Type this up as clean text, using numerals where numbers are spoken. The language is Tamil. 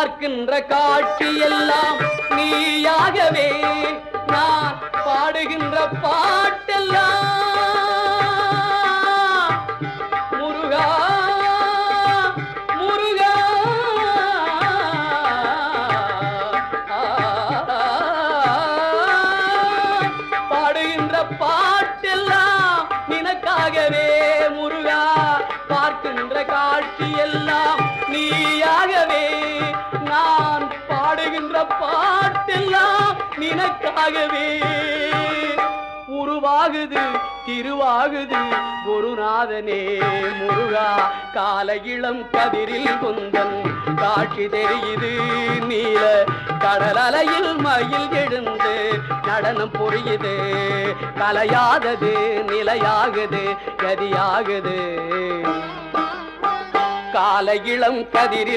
பார்க்கின்ற காட்சி எல்லாம் நீயாகவே நான் பாடுகின்ற பாட்டெல்லாம் முருகா முருகா பாடுகின்ற பாட்டெல்லாம் நினக்காகவே முருகா பார்க்கின்ற காட்சி எல்லாம் நீயாகவே நான் பாடுகின்ற பாட்டெல்லாம் நினக்காகவே உருவாகுது திருவாகுது குருநாதனே முருகா கால இளம் கதிரில் குந்தன் காட்சி தெரியுது நீல கடல் அலையில் மயில் எழுந்து நடனம் புரியுது கலையாதது நிலையாகுது கதியாகுது கால இளம் கதிரில்